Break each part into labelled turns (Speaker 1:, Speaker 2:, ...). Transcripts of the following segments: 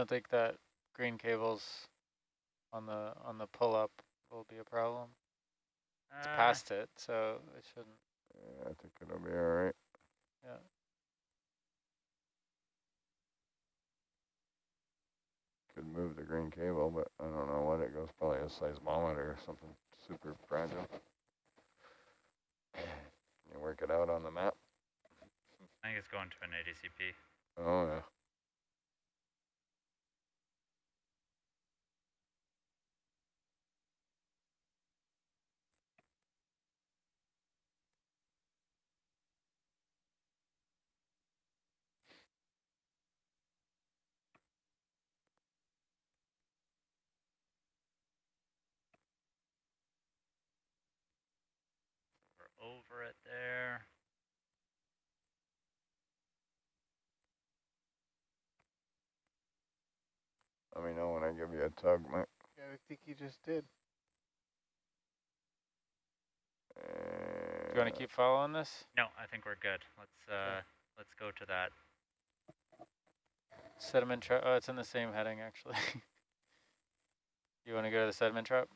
Speaker 1: I don't think that green cables on the pull up will be a problem. It's past it, so it shouldn't.
Speaker 2: Yeah, I think it'll be all right.
Speaker 1: Yeah.
Speaker 2: Could move the green cable, but I don't know what it goes. Probably a seismometer or something super fragile. You work it out on the map.
Speaker 3: I think it's going to an ADCP.
Speaker 2: Oh yeah.
Speaker 3: We're over it there.
Speaker 2: Let me know when I give you a tug, Mike.
Speaker 4: Yeah, I think you just did.
Speaker 1: Do you want to keep following this?
Speaker 3: No, I think we're good. Let's go to that.
Speaker 1: Sediment trap. Oh, it's in the same heading actually. You want to go to the sediment trap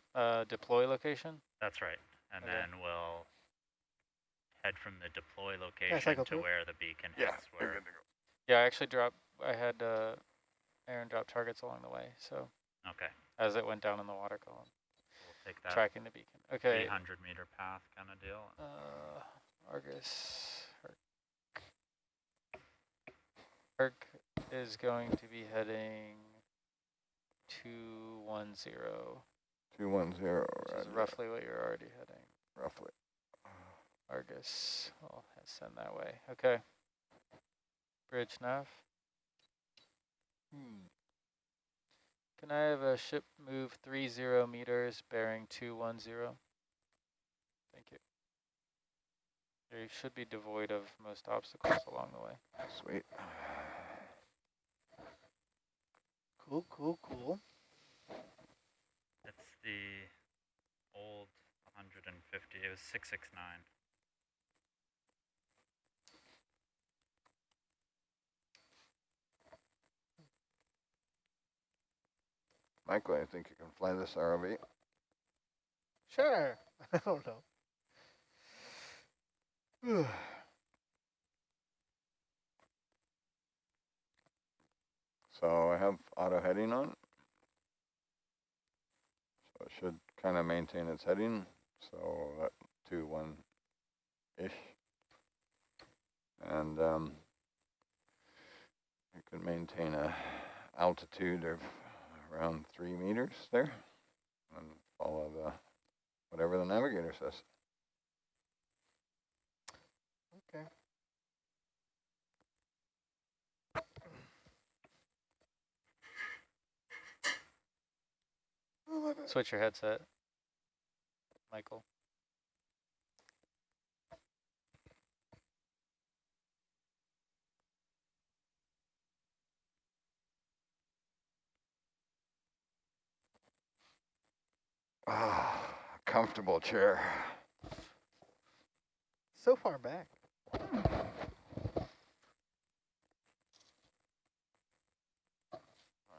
Speaker 1: deploy location?
Speaker 3: That's right. And
Speaker 1: okay.
Speaker 3: then we'll head from the deploy location to where the beacon hits.
Speaker 2: Yeah, good to go.
Speaker 1: Yeah, I actually I had Aaron drop targets along the way, so.
Speaker 3: Okay.
Speaker 1: As it went down in the water column.
Speaker 3: We'll take that.
Speaker 1: Tracking the beacon. Okay.
Speaker 3: 300-meter path kind of deal.
Speaker 1: Argus. Herc is going to be heading 210.
Speaker 2: 210,
Speaker 1: right. Is roughly what you're already heading.
Speaker 2: Roughly.
Speaker 1: Argus, I'll send that way. Okay. Bridge nav. Can I have a ship move 30 meters bearing 210? Thank you. You should be devoid of most obstacles along the way.
Speaker 2: Sweet.
Speaker 4: Cool, cool, cool.
Speaker 3: It's the old 150. It was 669.
Speaker 2: Michael, I think you can fly this ROV.
Speaker 4: Sure. I don't know.
Speaker 2: So I have auto heading on. So it should kind of maintain its heading. So that 2-1-ish. And it can maintain a altitude of around 3 meters there. And follow whatever the navigator says.
Speaker 4: Okay.
Speaker 1: Switch your headset, Michael.
Speaker 2: Ah, comfortable chair.
Speaker 4: So far back.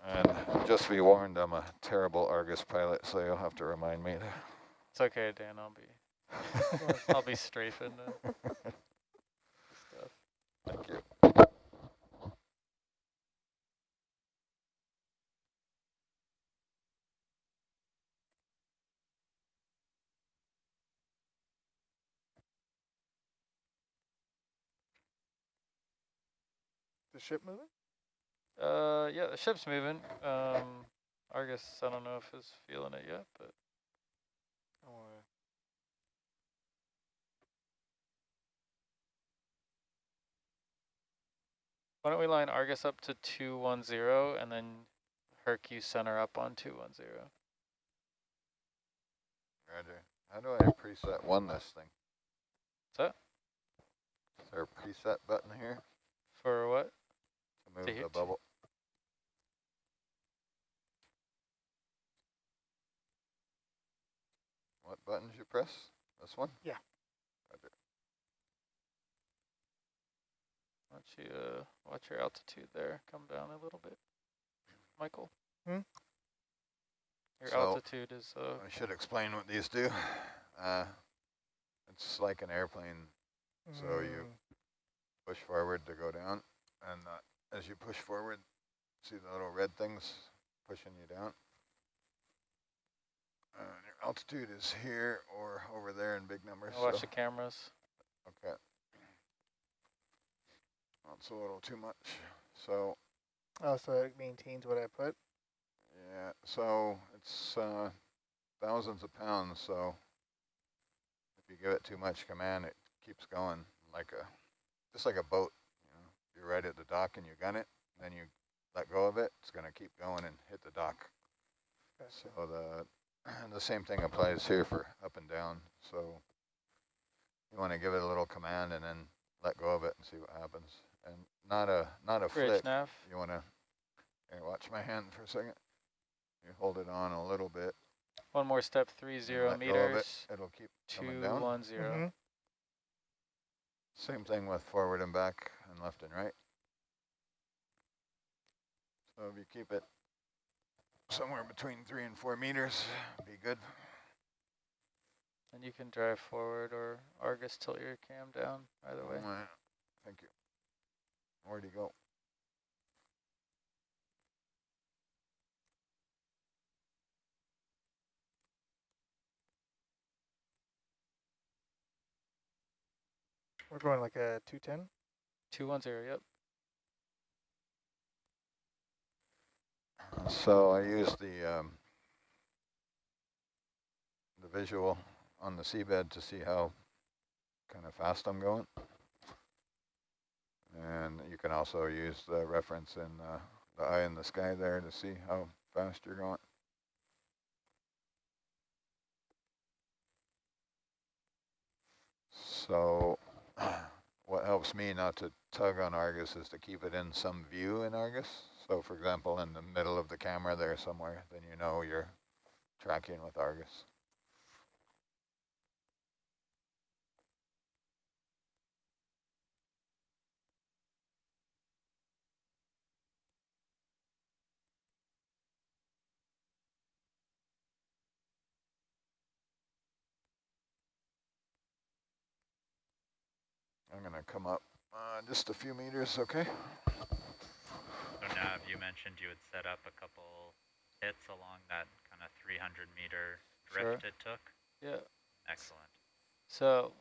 Speaker 2: And just be warned, I'm a terrible Argus pilot, so you'll have to remind me.
Speaker 1: It's okay, Dan. I'll be strafing stuff.
Speaker 2: Thank you.
Speaker 4: The ship moving?
Speaker 1: Yeah, the ship's moving. Argus, I don't know if is feeling it yet, but. Why don't we line Argus up to 210 and then Hercules center up on 210?
Speaker 2: Roger. How do I preset this thing?
Speaker 1: What's that?
Speaker 2: Is there a preset button here?
Speaker 1: For what?
Speaker 2: To move the bubble. What buttons you press? This one?
Speaker 4: Yeah.
Speaker 2: Roger.
Speaker 1: Why don't you watch your altitude there, come down a little bit. Michael?
Speaker 4: Hmm?
Speaker 1: Your
Speaker 2: So,
Speaker 1: altitude is
Speaker 2: I should explain what these do. It's like an airplane. So you push forward to go down, and as you push forward, see the little red things pushing you down? Your altitude is here or over there in big numbers.
Speaker 1: watch the cameras.
Speaker 2: Okay. That's a little too much. So.
Speaker 4: Oh, so it maintains what I put?
Speaker 2: Yeah, so it's thousands of pounds, so if you give it too much command, it keeps going just like a boat. You know, you're right at the dock and you gun it, then you let go of it, it's going to keep going and hit the dock.
Speaker 4: Gotcha.
Speaker 2: So the same thing applies here for up and down. So you want to give it a little command and then let go of it and see what happens. And not a
Speaker 1: Bridge
Speaker 2: flick.
Speaker 1: nav.
Speaker 2: You want to watch my hand for a second. You hold it on a little bit.
Speaker 1: One more step, 30 meters.
Speaker 2: It'll keep coming down.
Speaker 1: 210.
Speaker 2: Same thing with forward and back and left and right. So if you keep it somewhere between 3 and 4 meters, be good.
Speaker 1: And you can drive forward or Argus tilt your cam down, either way.
Speaker 2: Thank you. Where'd he go?
Speaker 4: We're going like a 210?
Speaker 1: 210, yep.
Speaker 2: So I use the visual on the seabed to see how kind of fast I'm going. And you can also use the reference in the eye in the sky there to see how fast you're going. So what helps me not to tug on Argus is to keep it in some view in Argus. So for example, in the middle of the camera there somewhere, then you know you're tracking with Argus. I'm gonna come up just a few meters, okay?
Speaker 3: So Nav, you mentioned you had set up a couple hits along that kind of 300-meter drift it took?
Speaker 1: Yeah.
Speaker 3: Excellent.
Speaker 1: So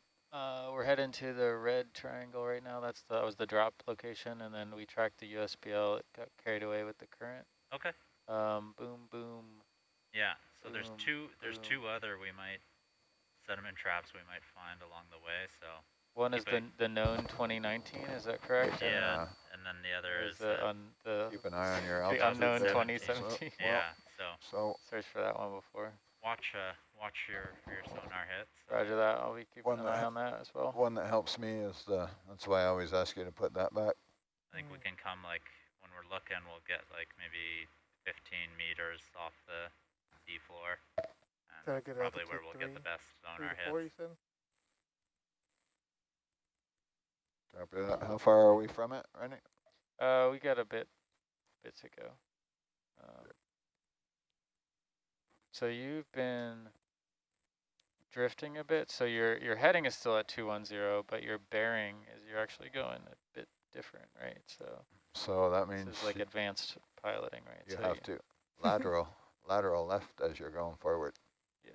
Speaker 1: we're heading to the red triangle right now. That was the drop location, and then we tracked the USBL. It got carried away with the current.
Speaker 3: Okay.
Speaker 1: Boom, boom.
Speaker 3: Yeah. So
Speaker 1: boom,
Speaker 3: there's two other sediment traps we might find along the way. So
Speaker 1: one is the known 2019. Is that correct?
Speaker 3: Yeah. And then the other is
Speaker 1: the
Speaker 2: keep an eye on your
Speaker 1: the
Speaker 2: altitude.
Speaker 1: unknown
Speaker 2: there.
Speaker 1: 2017.
Speaker 3: Yeah.
Speaker 2: So
Speaker 1: search for that one before.
Speaker 3: Watch your sonar hits.
Speaker 1: Roger that. I'll be keeping an eye on that as well.
Speaker 2: One that helps me is that's why I always ask you to put that back.
Speaker 3: I think we can come when we're looking, we'll get maybe 15 meters off the sea floor. And that's probably where we'll get the best sonar hits.
Speaker 2: Copy that. How far are we from it, Rennie?
Speaker 1: We got a bit to go. So you've been drifting a bit. So your heading is still at 210, but your bearing you're actually going a bit different, right?
Speaker 2: So that means
Speaker 1: this is like advanced piloting, right?
Speaker 2: You have to lateral left as you're going forward.
Speaker 4: Yeah.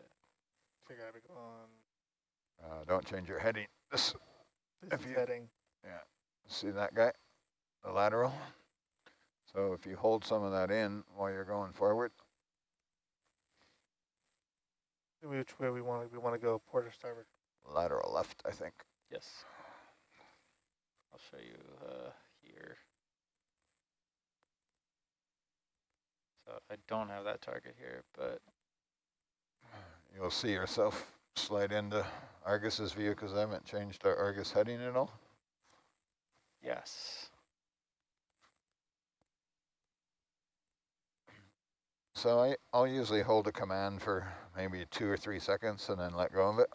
Speaker 4: So you gotta be going.
Speaker 2: Don't change your heading. This
Speaker 4: is heading.
Speaker 2: Yeah. See that guy? The lateral. So if you hold some of that in while you're going forward.
Speaker 4: Which way we want to go, port or starboard?
Speaker 2: Lateral left, I think.
Speaker 1: Yes. I'll show you here. So I don't have that target here, but
Speaker 2: you'll see yourself slide into Argus's view because I haven't changed our Argus heading at all.
Speaker 1: Yes.
Speaker 2: So I'll usually hold a command for maybe 2 or 3 seconds and then let go of it.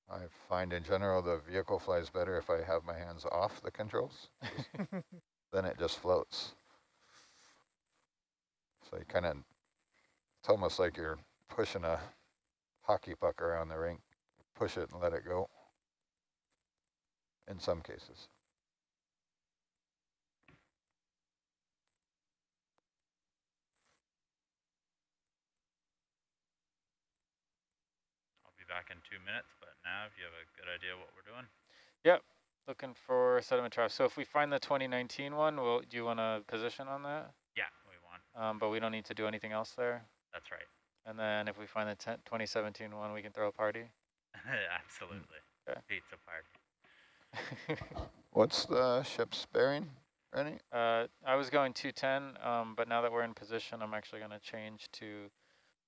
Speaker 2: I find in general the vehicle flies better if I have my hands off the controls. Then it just floats. So you kind of, it's almost like you're pushing a hockey puck around the rink. Push it and let it go in some cases.
Speaker 3: I'll be back in 2 minutes, but now if you have a good idea what we're doing.
Speaker 1: Yep, looking for sediment traps. So if we find the 2019 one, do you want a position on that?
Speaker 3: Yeah, we want.
Speaker 1: But we don't need to do anything else there?
Speaker 3: That's right.
Speaker 1: And then if we find the 2017 one, we can throw a party?
Speaker 3: Absolutely.
Speaker 1: Okay.
Speaker 3: Pizza party.
Speaker 2: What's the ship's bearing, Rennie?
Speaker 1: I was going 210, but now that we're in position, I'm actually going to change to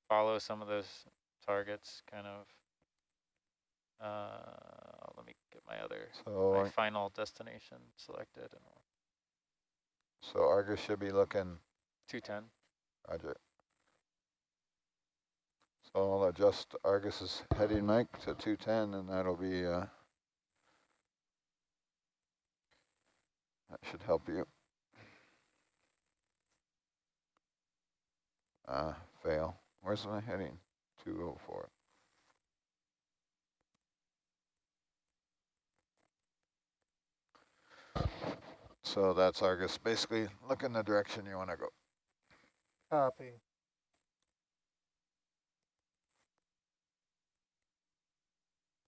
Speaker 1: follow some of those targets, kind of. Let me get my my final destination selected.
Speaker 2: So Argus should be looking
Speaker 1: 210.
Speaker 2: Roger. So I'll adjust Argus's heading mic to 210, and that'll be that should help you. Fail. Where's my heading? 204. So that's Argus. Basically, look in the direction you want to go.
Speaker 4: Copy.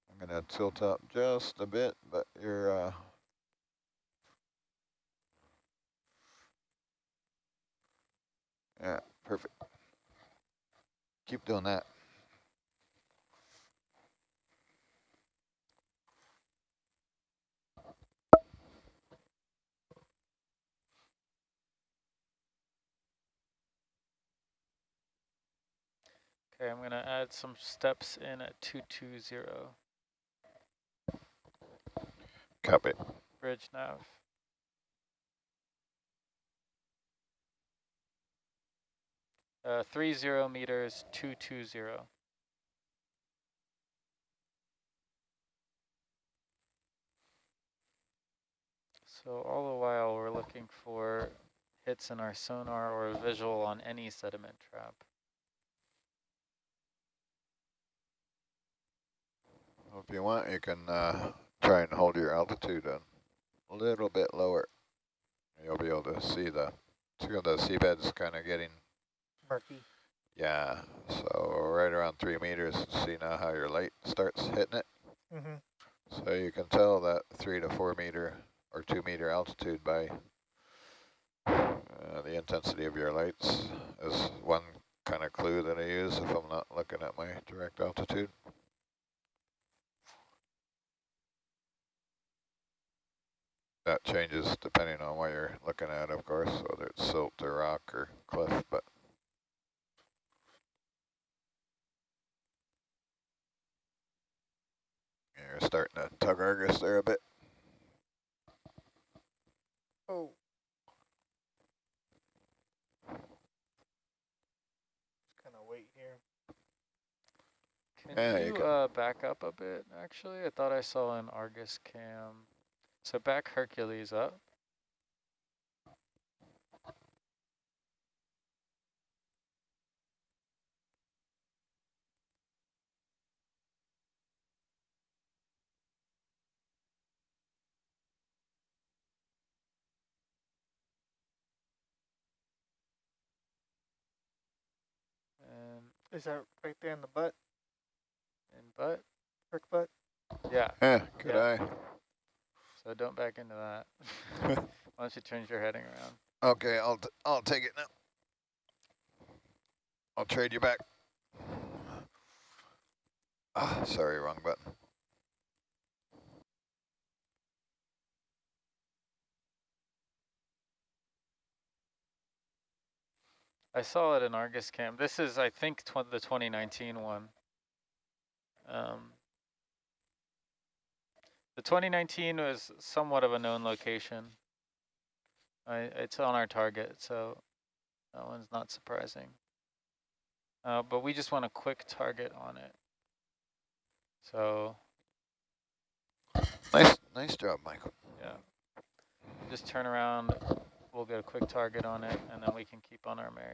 Speaker 2: I'm going to tilt up just a bit, but you're yeah, perfect. Keep doing that.
Speaker 1: Okay, I'm going to add some steps in at 220.
Speaker 2: Copy.
Speaker 1: Bridge nav. Uh, 30 meters, 220. So all the while we're looking for hits in our sonar or visual on any sediment trap.
Speaker 2: If you want, you can try and hold your altitude a little bit lower. You'll be able to see the seabed's kind of getting
Speaker 4: murky.
Speaker 2: Yeah, so right around 3 meters. See now how your light starts hitting it.
Speaker 4: Mm-hmm.
Speaker 2: So you can tell that 3 to 4 meter or 2 meter altitude by the intensity of your lights is one kind of clue that I use if I'm not looking at my direct altitude. That changes depending on what you're looking at, of course, whether it's silt or rock or cliff, but you're starting to tug Argus there a bit.
Speaker 4: Oh. Just kind of wait here.
Speaker 1: Can you back up a bit, actually? I thought I saw an Argus cam. So back Hercules up. And
Speaker 4: is that right there in the butt?
Speaker 1: In butt?
Speaker 4: Herc butt?
Speaker 1: Yeah.
Speaker 2: Yeah, good eye.
Speaker 1: So don't back into that. Why don't you turn your heading around?
Speaker 2: Okay, I'll take it now. I'll trade you back. Ah, sorry, wrong button.
Speaker 1: I saw it in Argus cam. This is, I think, the 2019 one. The 2019 was somewhat of a known location. It's on our target, so that one's not surprising. But we just want a quick target on it. So.
Speaker 2: Nice job, Michael.
Speaker 1: Yeah. Just turn around. We'll get a quick target on it, and then we can keep on our merry